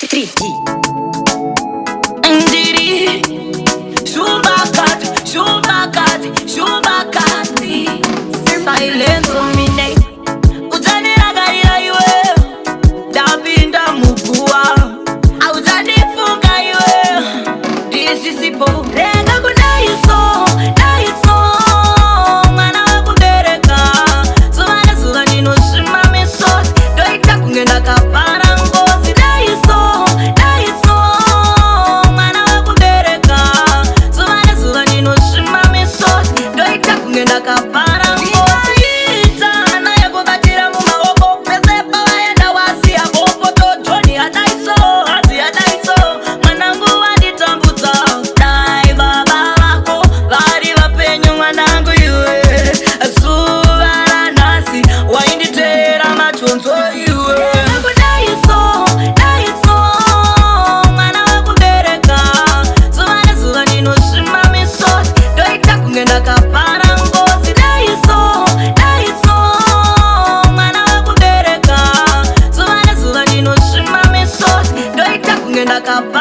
3D. Ndiri Shumbakati Silence on me name Utaniragarira iwe Ndapinda mugua Autanifunga iwe Disisipo Renga kunaiso Mwana wakubereka Suvana suva ndinoshima misoti Ndoita kungenda kapara ngozi Naiso Mwana wakubereka Suvana suva ndinoshima misoti Ndoita kungenda kapara ngozi Ita naye kubatira mumaoko Pese pawaenda wasiya bopo Totoni hadaiso Mwanangu wanditambudza Dai baba vako vari vapenyu mwanangu iwe Zuva ranhasi wainditera matonzo iwe Mwana wakubereka Zuva nezuva ndinoshima misoti Ndoita kungenda kapara ngozi Daiso Mwana wakubereka Zuva nezuva ndinoshima misoti Ndoita kungenda kapara